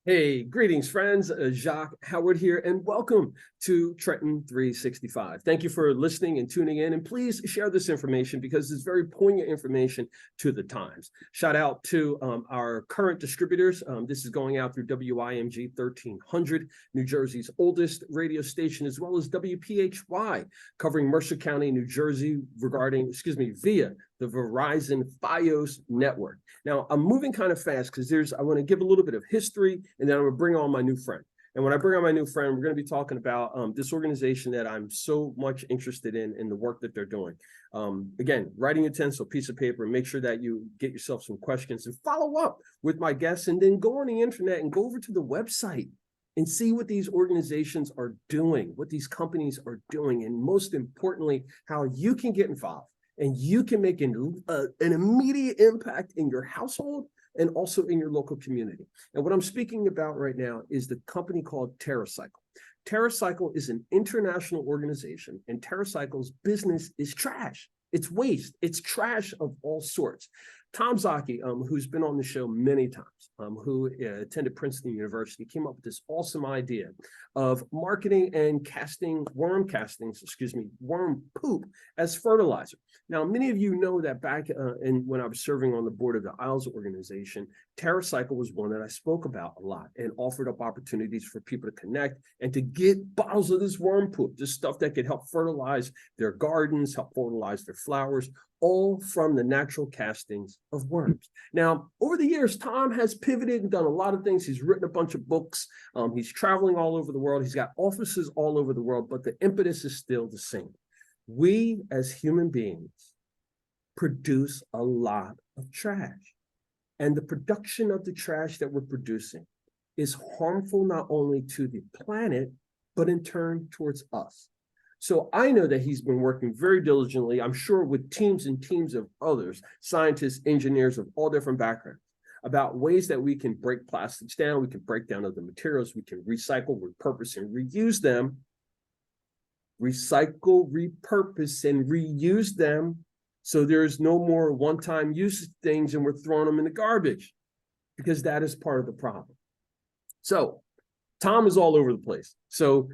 Hey, greetings, friends. Jacque Howard here, and welcome to Trenton 365. Thank you for listening and tuning in, and please share this information because it's very poignant information to the times. Shout out to our current distributors. This is going out through WIMG 1300, New Jersey's oldest radio station, as well as WPHY, covering Mercer County, New Jersey, via the Verizon Fios network. Now, I'm moving kind of fast because I want to give a little bit of history, and then I'm going to bring on my new friend. And when I bring on my new friend, we're going to be talking about this organization that I'm so much interested in the work that they're doing. Again, writing utensil, piece of paper, and make sure that you get yourself some questions and follow up with my guests, and then go on the internet and go over to the website and see what these organizations are doing, what these companies are doing, and most importantly, how you can get involved. And you can make an immediate impact in your household and also in your local community. And what I'm speaking about right now is the company called Terracycle. Terracycle is an international organization, and Terracycle's business is trash. It's waste. It's trash of all sorts. Tom Jacque, who's been on the show many times, who attended Princeton University, came up with this awesome idea of marketing and worm poop as fertilizer. Now, many of you know that back when I was serving on the board of the Isles organization, Terracycle was one that I spoke about a lot and offered up opportunities for people to connect and to get bottles of this worm poop, this stuff that could help fertilize their gardens, help fertilize their flowers, all from the natural castings of worms. Now, over the years, Tom has pivoted and done a lot of things. He's written a bunch of books. He's traveling all over the world. He's got offices all over the world, but the impetus is still the same. We as human beings produce a lot of trash. And the production of the trash that we're producing is harmful not only to the planet, but in turn towards us. So I know that he's been working very diligently, I'm sure with teams and teams of others, scientists, engineers of all different backgrounds, about ways that we can break plastics down, we can break down other materials, we can recycle, repurpose, and reuse them. Recycle, repurpose, and reuse them so there's no more one-time use things and we're throwing them in the garbage, because that is part of the problem. So Tom is all over the place. So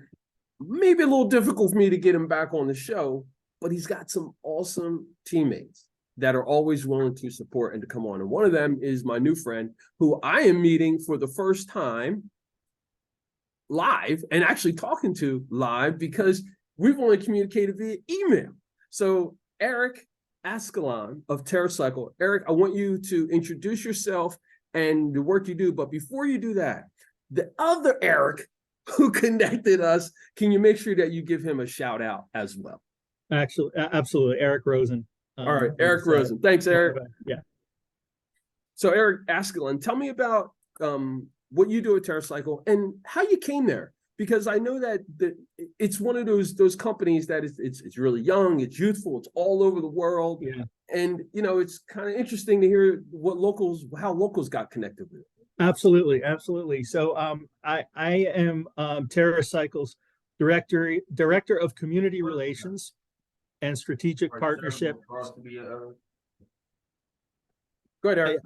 maybe a little difficult for me to get him back on the show, but he's got some awesome teammates that are always willing to support and to come on. And one of them is my new friend, who I am meeting for the first time live and actually talking to live, because we've only communicated via email. So Eric Ascalon of Terracycle. Eric, I want you to introduce yourself and the work you do. But before you do that, the other Eric who connected us, can you make sure that you give him a shout out as well? Actually, absolutely. Eric Rosen. All right, Eric Rosen. Thanks, Eric. Yeah. So Eric Ascalon, tell me about what you do at Terracycle and how you came there. Because I know that it's one of those companies that it's really young, it's youthful, it's all over the world. Yeah. And it's kind of interesting to hear how locals got connected with it. Absolutely. So I am Terracycle's director of community relations and strategic partnership. Go ahead, Eric.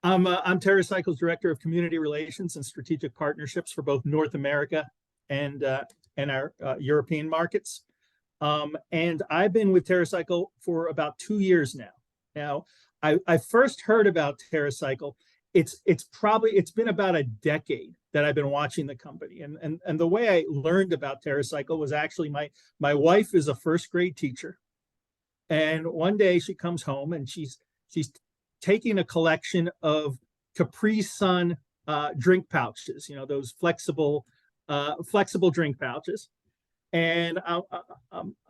I'm Terracycle's director of community relations and strategic partnerships for both North America and our European markets. And I've been with Terracycle for about 2 years now. Now, I first heard about Terracycle. It's been about a decade that I've been watching the company. And the way I learned about Terracycle was actually my wife is a first grade teacher. And one day she comes home and she's taking a collection of Capri Sun drink pouches, those flexible drink pouches. And I'm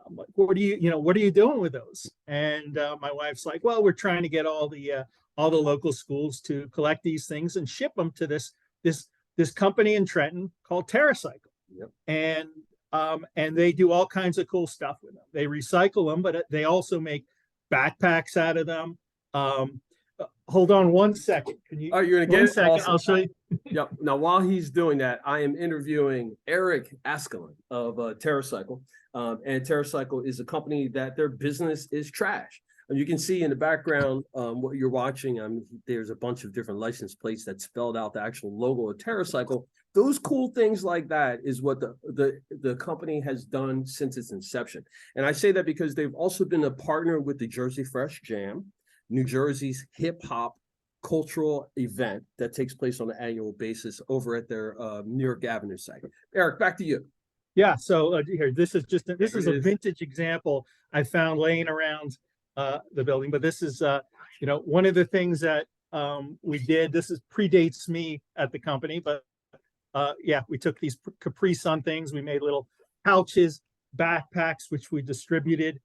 like, what are you doing with those? And my wife's like, well, we're trying to get all the local schools to collect these things and ship them to this company in Trenton called Terracycle. Yep. And they do all kinds of cool stuff with them. They recycle them, but they also make backpacks out of them. Hold on 1 second. Can you? Oh, you're gonna get 1 second. Awesome. I'll show you. Yep. Now, while he's doing that, I am interviewing Eric Ascalon of Terracycle. And Terracycle is a company that their business is trash. You can see in the background what you're watching. There's a bunch of different license plates that spelled out the actual logo of TerraCycle. Those cool things like that is what the company has done since its inception. And I say that because they've also been a partner with the Jersey Fresh Jam, New Jersey's hip hop cultural event that takes place on an annual basis over at their New York Avenue site. Eric, back to you. Yeah, so here, this is a vintage example I found laying around the building. But this is, one of the things that we did. This predates me at the company, but yeah, we took these Capri Sun things. We made little pouches, backpacks, which we distributed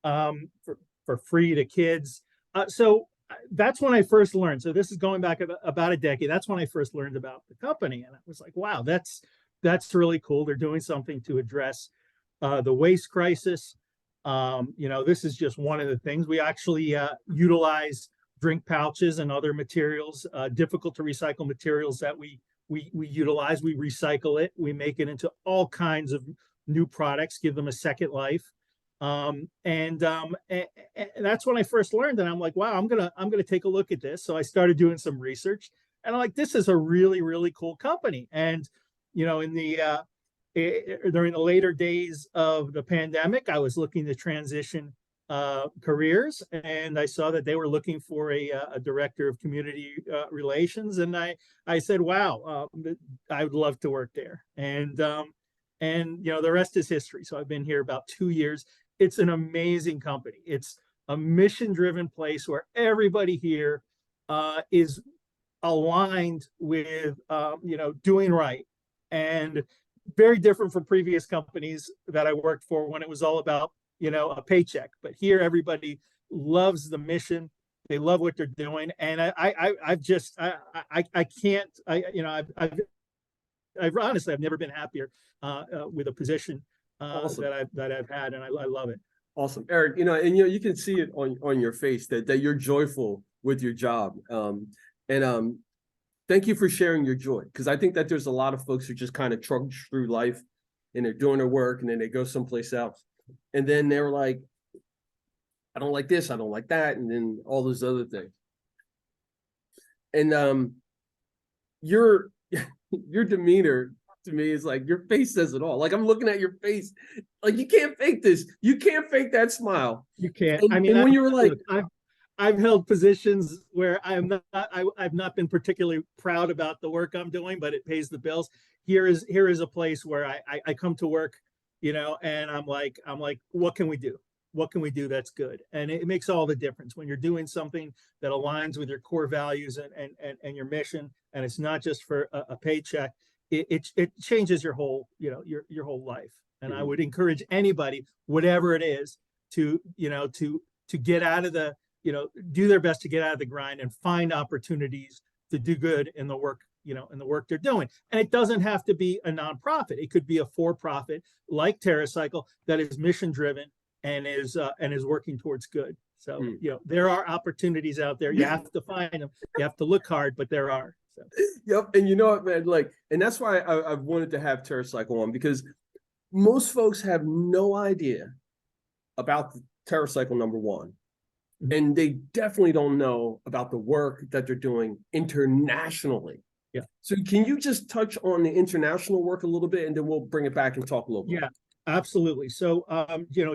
for free to kids. So that's when I first learned. So this is going back about a decade. That's when I first learned about the company, and I was like, wow, that's really cool. They're doing something to address the waste crisis. This is just one of the things. We actually utilize drink pouches and other materials, difficult to recycle materials that we utilize. We recycle it. We make it into all kinds of new products, give them a second life. And that's when I first learned, and I'm like, wow, I'm gonna take a look at this. So I started doing some research, and I'm like, this is a really, really cool company. And in the during the later days of the pandemic, I was looking to transition careers, and I saw that they were looking for a director of community relations, and I said, wow, I would love to work there. And the rest is history. So I've been here about 2 years. It's an amazing company. It's a mission-driven place where everybody here is aligned with doing right, and very different from previous companies that I worked for when it was all about a paycheck. But here everybody loves the mission. They love what they're doing, and I've honestly, I've never been happier with a position Awesome. that I've had, and I love it. Awesome, Eric. You can see it on your face that you're joyful with your job. Thank you for sharing your joy, because I think that there's a lot of folks who just kind of trudge through life, and they're doing their work, and then they go someplace else, and then they're like, I don't like this, I don't like that, and then all those other things. And your demeanor to me is like, your face says it all. Like, I'm looking at your face, like, you can't fake this. You can't fake that smile. You can't. And when you were like, I've held positions where I've not been particularly proud about the work I'm doing, but it pays the bills. Here is a place where I come to work, and I'm like, what can we do? What can we do that's good? And it makes all the difference when you're doing something that aligns with your core values and your mission, and it's not just for a paycheck. It changes your whole, your whole life. And I would encourage anybody, whatever it is, to get out of the, do their best to get out of the grind and find opportunities to do good in the work, in the work they're doing. And it doesn't have to be a nonprofit. It could be a for-profit like TerraCycle that is mission driven and is working towards good. So, there are opportunities out there. You have to find them. You have to look hard, but there are. So. Yep. And you know what, man, and that's why I've wanted to have TerraCycle on, because most folks have no idea about the TerraCycle, number one. And they definitely don't know about the work that they're doing internationally. Yeah. So can you just touch on the international work a little bit, and then we'll bring it back and talk a little bit. Yeah, absolutely. So,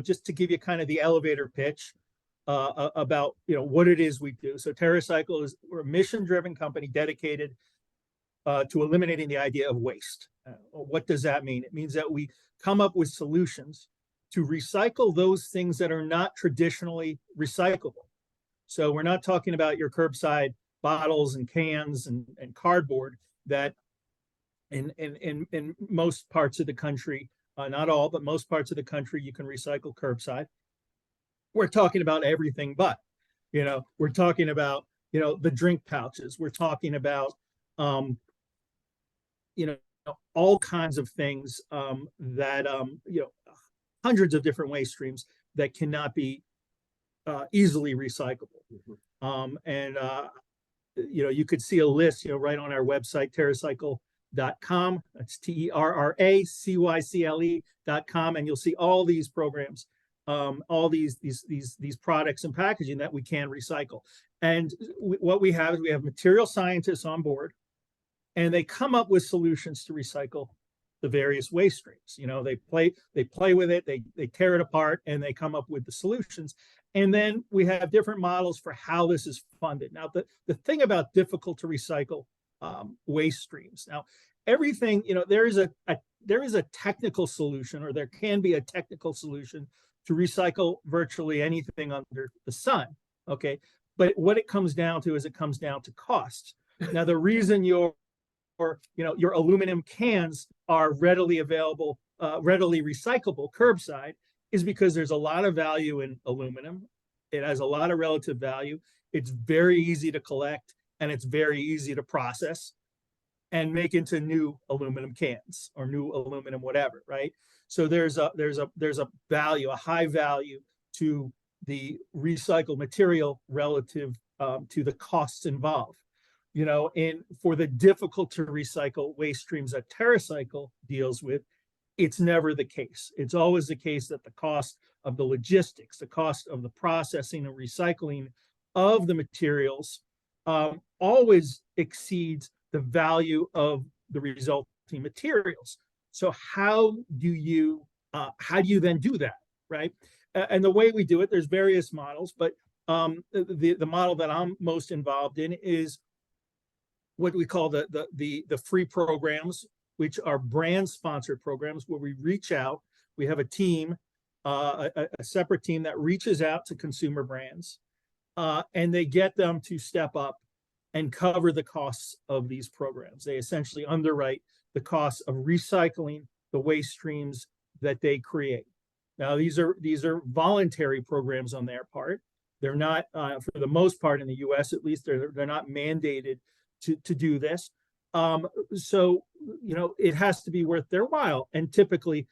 just to give you kind of the elevator pitch about, what it is we do. So TerraCycle we're a mission-driven company dedicated to eliminating the idea of waste. What does that mean? It means that we come up with solutions to recycle those things that are not traditionally recyclable. So we're not talking about your curbside bottles and cans and cardboard that in most parts of the country, not all, but most parts of the country, you can recycle curbside. We're talking about everything, but, we're talking about, the drink pouches. We're talking about, all kinds of things that, hundreds of different waste streams that cannot be easily recyclable. You could see a list, right on our website, terracycle.com. That's TerraCycle.com. And you'll see all these programs all these products and packaging that we can recycle. And what we have is we have material scientists on board, and they come up with solutions to recycle the various waste streams. You know, they play with it, they tear it apart, and they come up with the solutions. And then we have different models for how this is funded. Now, the thing about difficult to recycle waste streams. Now, everything, you know, there is a technical solution, or there can be a technical solution to recycle virtually anything under the sun. Okay, but what it comes down to is it comes down to cost. Now, the reason your aluminum cans are readily available, readily recyclable curbside, is because there's a lot of value in aluminum. It has a lot of relative value. It's very easy to collect, and it's very easy to process and make into new aluminum cans or new aluminum whatever, right? So there's a value, a high value to the recycled material relative to the costs involved. You know, and for the difficult to recycle waste streams that TerraCycle deals with, it's never the case. It's always the case that the cost of the logistics, the cost of the processing and recycling of the materials always exceeds the value of the resulting materials. So how do you then do that, right? And the way we do it, there's various models, but the model that I'm most involved in is what we call the free programs, which are brand sponsored programs where we reach out. We have a team, a separate team that reaches out to consumer brands, and they get them to step up and cover the costs of these programs. They essentially underwrite the costs of recycling the waste streams that they create. Now, these are voluntary programs on their part. They're not, for the most part in the U.S. at least, they're not mandated to do this. So, you know, it has to be worth their while. And typically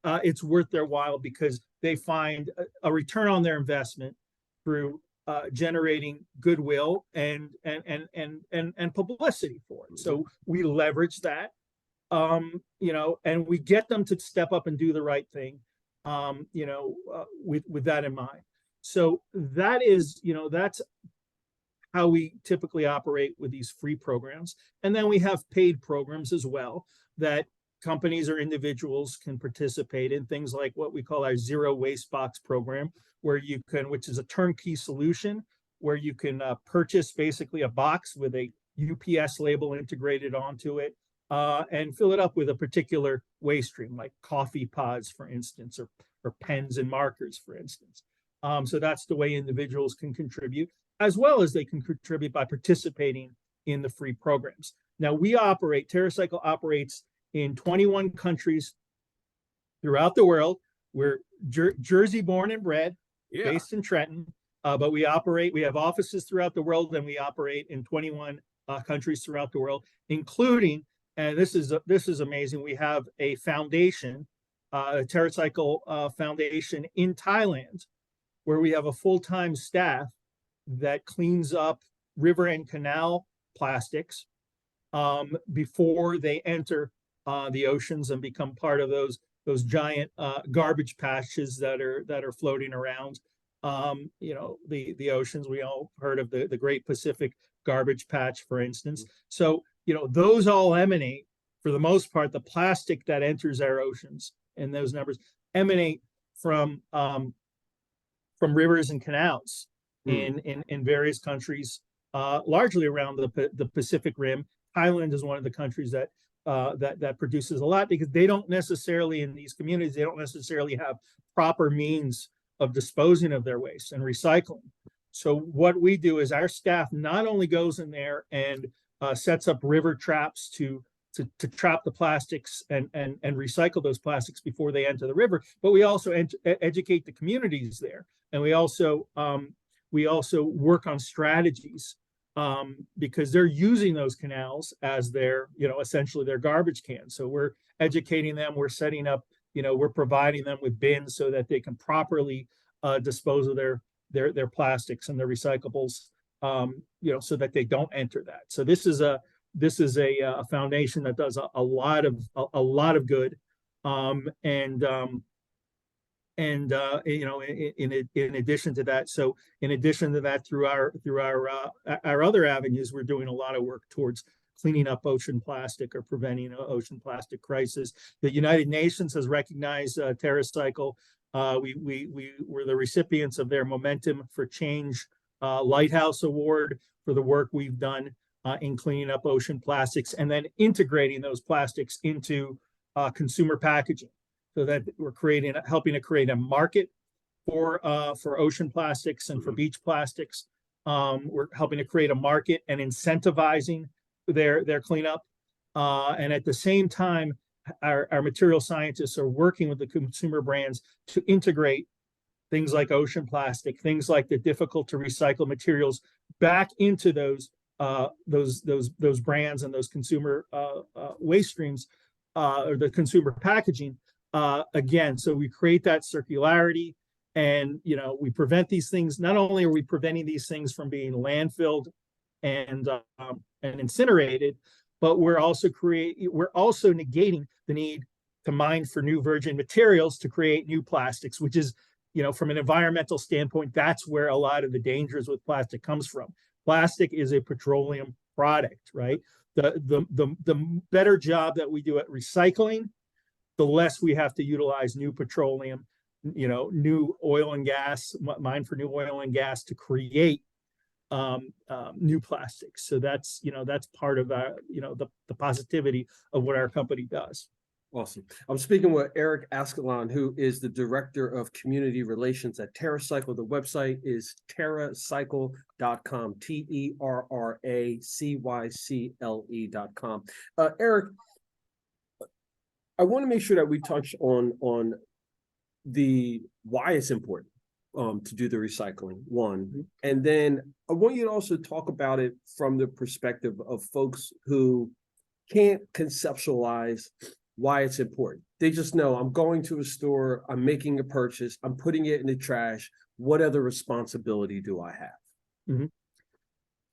it's worth their while because they find a return on their investment through generating goodwill and publicity for it. So we leverage that, you know, and we get them to step up and do the right thing, you know, with that in mind. So that is, you know, that's how we typically operate with these free programs. And then we have paid programs as well that companies or individuals can participate in, things like what we call our zero waste box program, where you can, which is a turnkey solution, where you can purchase basically a box with a UPS label integrated onto it and fill it up with a particular waste stream, like coffee pods, for instance, or pens and markers, for instance. So that's the way individuals can contribute, as well as they can contribute by participating in the free programs. Now, TerraCycle operates in 21 countries throughout the world. We're Jersey born and bred, based in Trenton, but we have offices throughout the world, and we operate in 21 countries throughout the world, including, and this is amazing, we have a foundation, a TerraCycle foundation in Thailand, where we have a full-time staff that cleans up river and canal plastics before they enter the oceans and become part of those giant garbage patches that are floating around. You know, the oceans. We all heard of the Great Pacific Garbage Patch, for instance. So, you know, those all emanate, for the most part, the plastic that enters our oceans, and those numbers emanate from rivers and canals in various countries, largely around the Pacific Rim. Thailand is one of the countries that produces a lot, because they don't necessarily, in these communities, they don't necessarily have proper means of disposing of their waste and recycling. So what we do is our staff not only goes in there and sets up river traps to trap the plastics and recycle those plastics before they enter the river, but we also educate the communities there, and we also work on strategies because they're using those canals as their, you know, essentially their garbage cans. So we're educating them, we're setting up, you know, we're providing them with bins so that they can properly dispose of their plastics and their recyclables, you know, so that they don't enter that. So this is a foundation that does a lot of good, and you know, in addition to that, so in addition to that, through our other avenues, we're doing a lot of work towards cleaning up ocean plastic or preventing an ocean plastic crisis. The United Nations has recognized TerraCycle. We were the recipients of their Momentum for Change Lighthouse Award for the work we've done in cleaning up ocean plastics and then integrating those plastics into consumer packaging, so that we're helping to create a market for ocean plastics and for beach plastics. We're helping to create a market and incentivizing their cleanup. And at the same time, our material scientists are working with the consumer brands to integrate things like ocean plastic, things like the difficult to recycle materials back into those brands and those consumer waste streams, or the consumer packaging. Again, so we create that circularity, and you know, we prevent these things. Not only are we preventing these things from being landfilled and incinerated, but we're also negating the need to mine for new virgin materials to create new plastics, which is, you know, from an environmental standpoint, that's where a lot of the dangers with plastic comes from. Plastic is a petroleum product, right? The better job that we do at recycling, the less we have to utilize new petroleum, you know, new oil and gas, mine for new oil and gas to create new plastics. So that's, you know, that's part of our, you know, the positivity of what our company does. Awesome. I'm speaking with Eric Ascalon, who is the Director of Community Relations at TerraCycle. The website is terracycle.com, TerraCycle.com. Eric, I want to make sure that we touch on the why it's important to do the recycling, one. And then I want you to also talk about it from the perspective of folks who can't conceptualize why it's important. They just know, I'm going to a store, I'm making a purchase, I'm putting it in the trash. What other responsibility do I have? You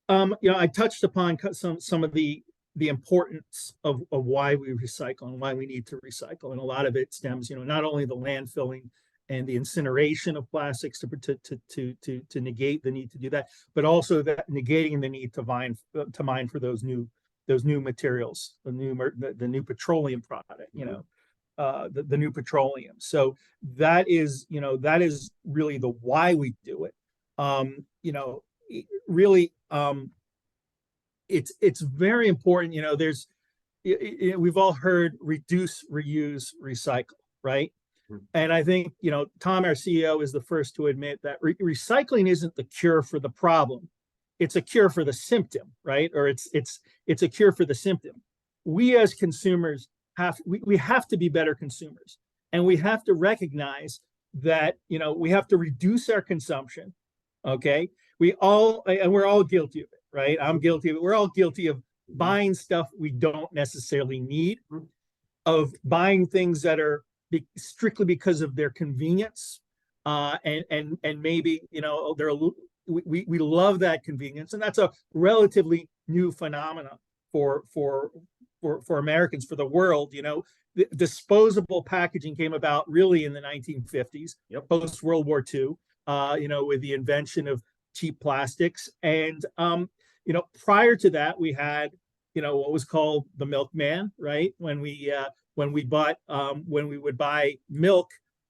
know, I touched upon some of the importance of why we recycle and why we need to recycle, and a lot of it stems, you know, not only the landfilling and the incineration of plastics to negate the need to do that, but also that negating the need to mine for those new materials, the new petroleum product, you know, the new petroleum. So that is, you know, that is really the why we do it. You know, really, it's very important. You know, we've all heard reduce, reuse, recycle, right? And I think, you know, Tom, our CEO, is the first to admit that recycling isn't the cure for the problem. It's a cure for the symptom, right? Or it's a cure for the symptom. We as consumers we have to be better consumers, and we have to recognize that, you know, we have to reduce our consumption. Okay, we're all guilty of it, right? I'm guilty of it. We're all guilty of buying stuff we don't necessarily need, of buying things that are strictly because of their convenience, and maybe, you know, we love that convenience, and that's a relatively new phenomenon for Americans, for the world. You know, the disposable packaging came about really in the 1950s, post World War II. You know, with the invention of cheap plastics, and you know, prior to that, we had, you know, what was called the milkman, right? When we would buy milk,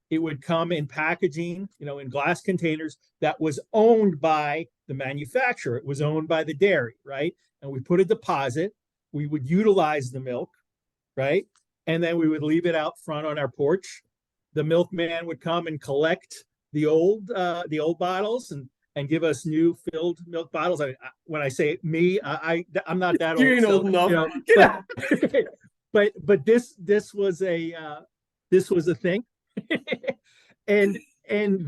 it would come in packaging, you know, in glass containers that was owned by the manufacturer. It was owned by the dairy, right? And we put a deposit, we would utilize the milk, right? And then we would leave it out front on our porch. The milkman would come and collect the old bottles and give us new filled milk bottles. When I say me, I'm not that old. You ain't old enough. You know, but this was a thing. and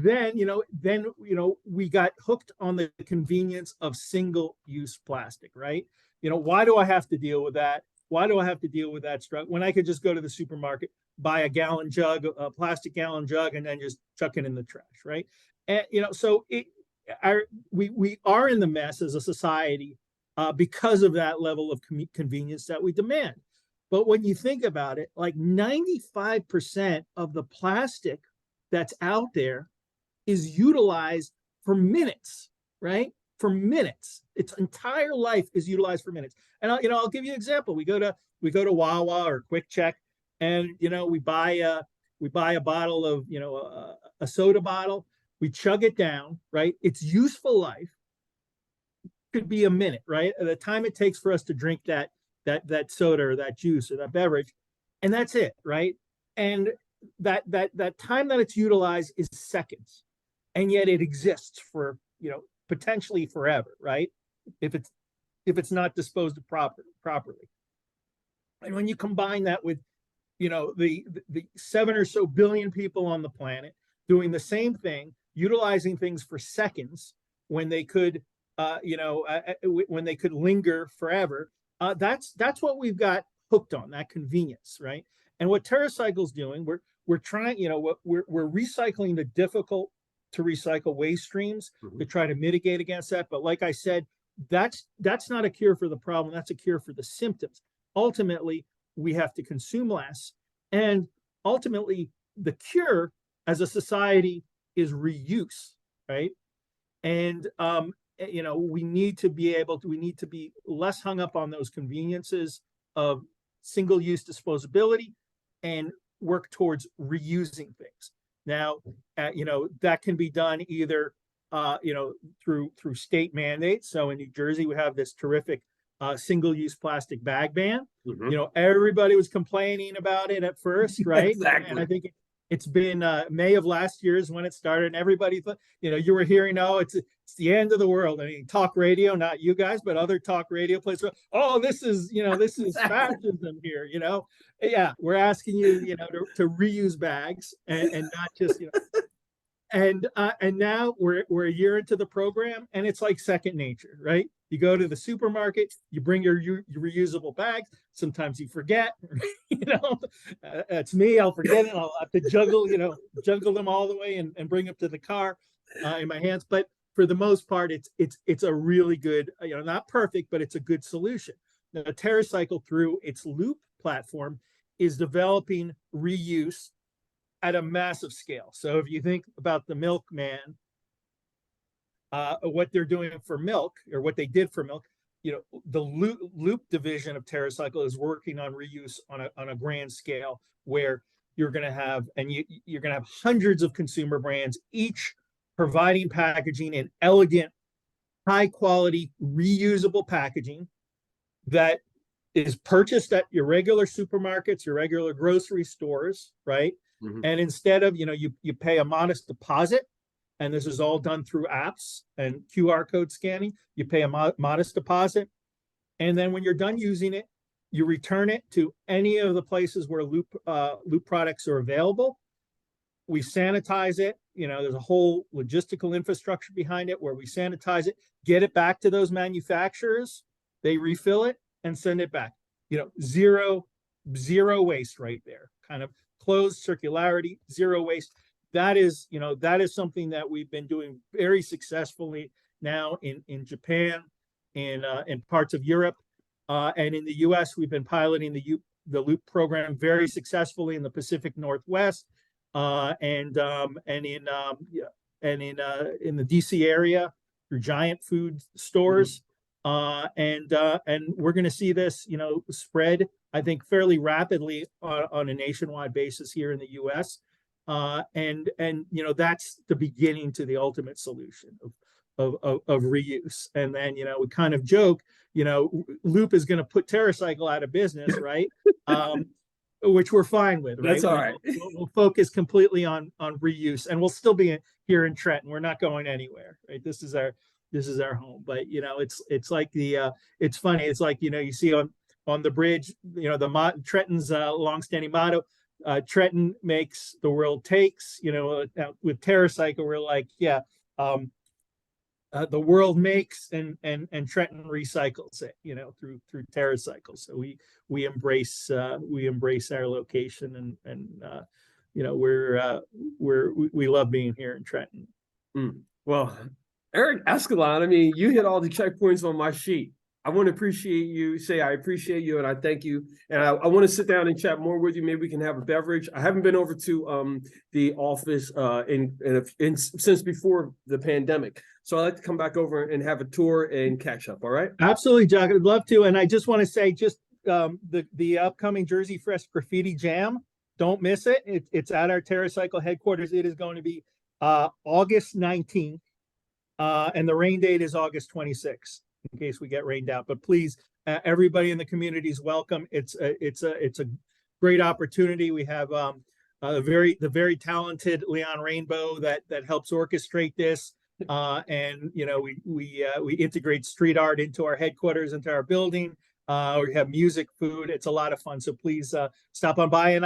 then you know we got hooked on the convenience of single-use plastic, right? You know, why do I have to deal with that? Why do I have to deal with that struggle when I could just go to the supermarket, buy a plastic gallon jug, and then just chuck it in the trash, right? And you know, so we are in the mess as a society because of that level of convenience that we demand. But when you think about it, like 95% of the plastic that's out there is utilized for minutes, right? For minutes. Its entire life is utilized for minutes. And I'll give you an example. We go to Wawa or Quick Check, and we buy a bottle of a soda bottle. We chug it down, right? Its useful life could be a minute, right? The time it takes for us to drink that soda or that juice or that beverage, and that's it, right? And that time that it's utilized is seconds, and yet it exists for potentially forever, right? If it's not disposed of properly. And when you combine that with the 7 or so billion people on the planet doing the same thing, utilizing things for seconds when they could when they could linger forever, that's what we've got hooked on, that convenience, right? And what TerraCycle's doing, we're trying, we're recycling the difficult to recycle waste streams to try to mitigate against that. But like I said, that's not a cure for the problem. That's a cure for the symptoms. Ultimately, we have to consume less. And ultimately, the cure as a society is reuse, right? And, we need to be less hung up on those conveniences of single-use disposability and work towards reusing things. Now, that can be done either, through state mandates. So in New Jersey, we have this terrific single-use plastic bag ban. Everybody was complaining about it at first, right? Exactly. And I think it's been May of last year is when it started, and everybody thought, you were hearing, oh, it's the end of the world. I mean, talk radio, not you guys, but other talk radio places. Oh, this is fascism here. Yeah, we're asking you, to reuse bags and not just, and now we're a year into the program, and it's like second nature, right? You go to the supermarket, you bring your reusable bags. Sometimes you forget, it's me. I'll forget it. I'll have to juggle them all the way and bring them to the car in my hands. But for the most part, it's a really good, not perfect, but it's a good solution. Now, TerraCycle, through its Loop platform, is developing reuse at a massive scale. So if you think about the milkman, what they're doing for milk, or what they did for milk, the Loop division of TerraCycle is working on reuse on a grand scale, where you're going to have hundreds of consumer brands, each providing packaging in elegant, high quality, reusable packaging that is purchased at your regular supermarkets, your regular grocery stores, right? And instead of, you pay a modest deposit, and this is all done through apps and QR code scanning. You pay a modest deposit, and then when you're done using it, you return it to any of the places where Loop products are available. We sanitize it. There's a whole logistical infrastructure behind it where we sanitize it, get it back to those manufacturers. They refill it and send it back. Zero waste right there. Kind of closed circularity, zero waste. That is something that we've been doing very successfully now in Japan, in parts of Europe, and in the U.S. We've been piloting the Loop program very successfully in the Pacific Northwest, and in the D.C. area through giant food stores, and we're going to see this spread, I think, fairly rapidly on a nationwide basis here in the U.S. And that's the beginning to the ultimate solution of reuse. And then we kind of joke, Loop is going to put TerraCycle out of business, right? Which we're fine with, right? That's all right. We'll focus completely on reuse, and we'll still be here in Trenton. We're not going anywhere, right? This is our home. But it's like it's funny. It's like you see on the bridge, Trenton's longstanding motto. Trenton makes, the world takes. With TerraCycle, we're like, the world makes, and Trenton recycles it, through TerraCycle. So we embrace our location, and we love being here in Trenton. Well, Eric Ascalon, I mean, you hit all the checkpoints on my sheet. I want to appreciate you. Say I appreciate you and I thank you. And I want to sit down and chat more with you. Maybe we can have a beverage. I haven't been over to the office since before the pandemic. So I'd like to come back over and have a tour and catch up. All right. Absolutely, Jacque. I'd love to. And I just want to say, the upcoming Jersey Fresh Graffiti Jam, don't miss it. It's at our TerraCycle headquarters. It is going to be August 19th, and the rain date is August 26th, in case we get rained out. But please, everybody in the community is welcome. It's a great opportunity. We have the very talented Leon Rainbow that helps orchestrate this. And you know, we integrate street art into our headquarters, into our building. We have music, food. It's a lot of fun. So please stop on by. And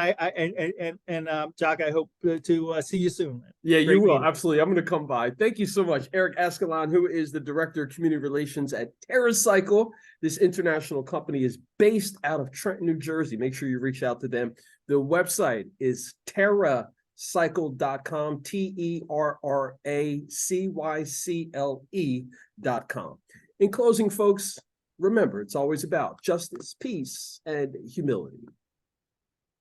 Jacque, I hope to see you soon. Yeah, Great you will. meeting. Absolutely. I'm going to come by. Thank you so much. Eric Ascalon, who is the Director of Community Relations at TerraCycle. This international company is based out of Trenton, New Jersey. Make sure you reach out to them. The website is terracycle.com, TerraCycle.com. In closing, folks, remember, it's always about justice, peace, and humility.